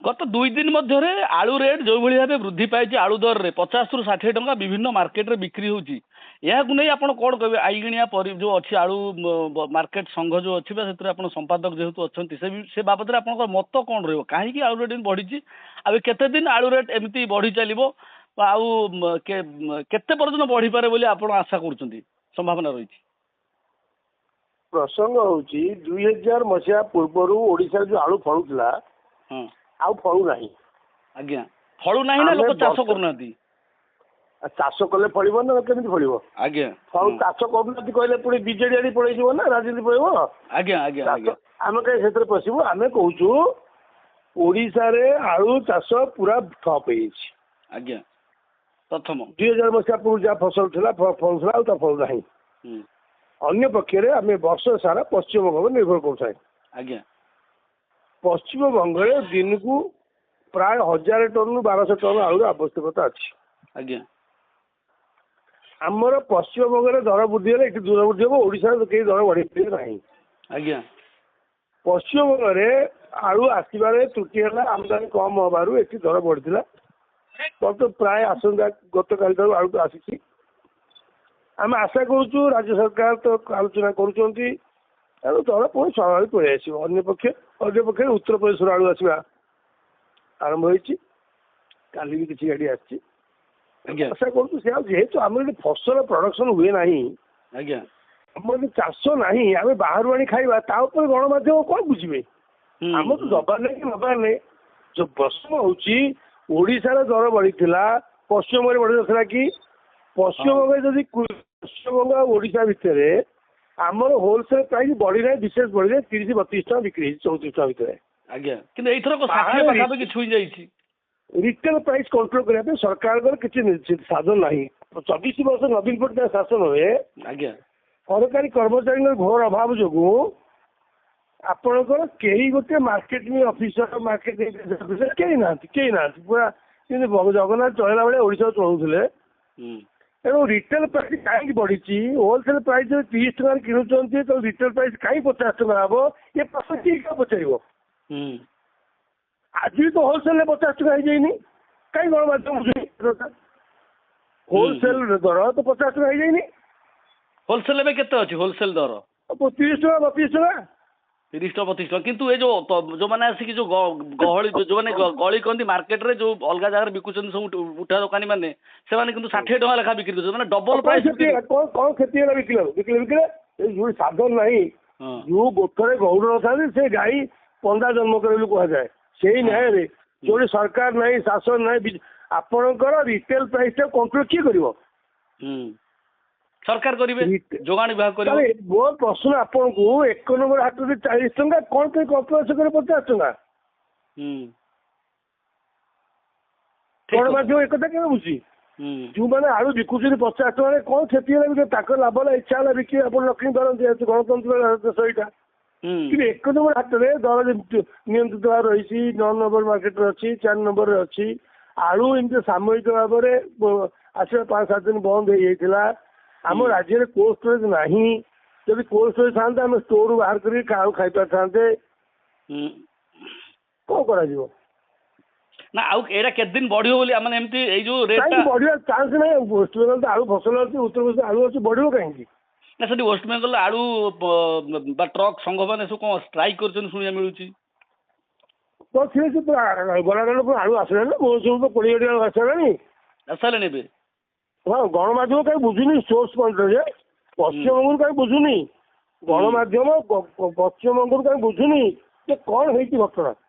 गत 2 दिन मध्य आलू रेट जो भाव वृद्धि पाई आलू दर में 50 रु 60 टंका विभिन्न मार्केट रे बिक्री होची या नहीं आपण कौन कहे आईगिणिया जो अच्छी आलू मार्केट संघ जो अच्छी से संपादक जेहेतु अच्छा से बाबद आप मत कौन रही कहीं आलू रेट बढ़ी केते दिन आलू रेट एमती बढ़ी चलो केते पर्यटन बढ़ी पारे बोली आप आशा कर संभावना रही प्रसंग हूँ 2000 मसीहा पूर्वर ओडिशा जो आलू फलुला आउ फलू ना आज्ञा फलू ना ना लोक चाष करना चाष कले फल ना केमी फल आज्ञा फल चाष करना कहले पुणी बीजेडी आड़ी पलैज ना राजनीति पलैब आज्ञा आज्ञा आम कहीं से पशु आम कहूँ ओडिशा रे आलू चाष पूरा ठप आज्ञा प्रथम 2000 मसीहा पूर्व जहाँ फसल था फलुला फल ना अन्य पक्षे आम वर्ष सारा पश्चिम बंग निर्भर कर आज्ञा पश्चिम बंग दिन को प्राय 1000 टन रु 1200 टन आलू आवश्यकता अच्छी आज्ञा आमर पश्चिम बंग दर वृद्धि है दर वृद्धि हम ओडिशा कहीं दर बढ़े ना आज्ञा पश्चिम बंग आलू आसबार त्रुटि है आमदानी कम हबार ये दर बढ़ी तो प्राय आसंता गत काल आलू आसी आम आशा करूँ राज्य सरकार तो आलोचना करुँच दर पुणी स्वाभाविक पलि आस अन्य पक्ष उत्तर प्रदेश आलू आसवा आरंभ होली भी किसी गाड़ी आशा करूँ जेहेतु आम फसल प्रोडक्शन हुए ना आम चाष ना आम बाहर आनी खाଇବା गणमाध्यम कौन बुझे आम तो दबार नहीं कि नबार नहीं जो प्रश्न होशार दर बढ़ी पश्चिम बंग बढ़ी नଥିଲା कि पश्चिम बंग जदि पश्चिम बंग ओडिशा भितर आमर होलसेल प्राइस बढ़ी ना विशेष बढ़ी ना 30-32 टका बिक्री 34 टका भितर आज्ञा किंतु एथर को 60 पाखापाखि छुई जाइछि रिटेल प्राइस कंट्रोल करने सरकार किसी साधन ना 24 वर्ष नवीन पट्टनायक शासन हुए आज्ञा सरकारी कर्मचारी घोर अभाव जो आपणकर कई गोटे मार्केटिंग ऑफिसर मार्केटिंग कई ना पूरा जगन्नाथ चलला बेले ओडिशा चलाउले तेणु रिटेल प्राइस कहीं बढ़ी होलसेल प्राइस जो 30 टका किणुंट तो रिटेल प्राइस कहीं 50 टका हम ये प्रश्न किए पचार आज भी तो होलसेल 50 टका हो कहीं गणमाध्यम होलसेल दर तो 50 टका हो होलसेल में केते अछि होलसेल दर 30 टका 32 टका 30 टका 32 टका किंतु ए जो माने आसी जो गहली जो माने गली कहती मार्केट रे जो अलग जगह बिकुछन सब उठा दुकानी माने से माने किंतु 60 टका लेखा बिक्री करछन माने डबल प्राइस कौन खेती है बिकले जो साधन नहीं जो गोठरे गौड़ न से गाई पंदा जन्म करे कह जाए से न्याय रे जो सरकार नहीं शासन नहीं आपणकर रिटेल प्राइस कंट्रोल किए कर सरकार करेंगे जोगाण विभाग करेंगे मोर प्रश्न आपन को 1 नंबर हाथ में 40 टका कौन कहीं कंप्रोमाइज करे 50 टका गणमाध्यम एक क्या बुझी जो मैंने आलू बिकुचे 50 टका कौन क्षति है लाभ है इच्छा है बिक्री आप लक्ष्मी धरती गणतंत्र देश यहाँ कि 1 नंबर हाथ में दर नियंत्रित रही 9 नंबर मार्केट अच्छी 4 नंबर अच्छी आलू एमती सामूहिक भाव में आसवा 5-7 दिन बंद हो जाता आम राज्य कोल्ड स्टोरेज ना जब कोल्ड स्टोरेज था आम स्टोर बाहर कर खाई पार था कौन कर ना आउ एरा केत दिन बढ़ियो बोली माने एमती ए जो रेट बढ़िया चांस नहीं वेस्ट बेंगल तो आलू फसल अच्छी उत्तर प्रदेश आलू अच्छी बढ़ियो कहीं ना से वेस्ट बेंगल आलू ट्रक संघ मैंने सब कौन स्ट्राइक कर शुणा मिलूँ तो ठीक है गलागाल आलू आसला ना बहुत सब तो 20 टका आसला आसाले हाँ गणमाध्यम कहीं बुझुनी सोर्स पॉइंट पश्चिम बंग कहीं बुझुनी गणमाध्यम पश्चिम बंग कहीं बुझुनी कौन है घटना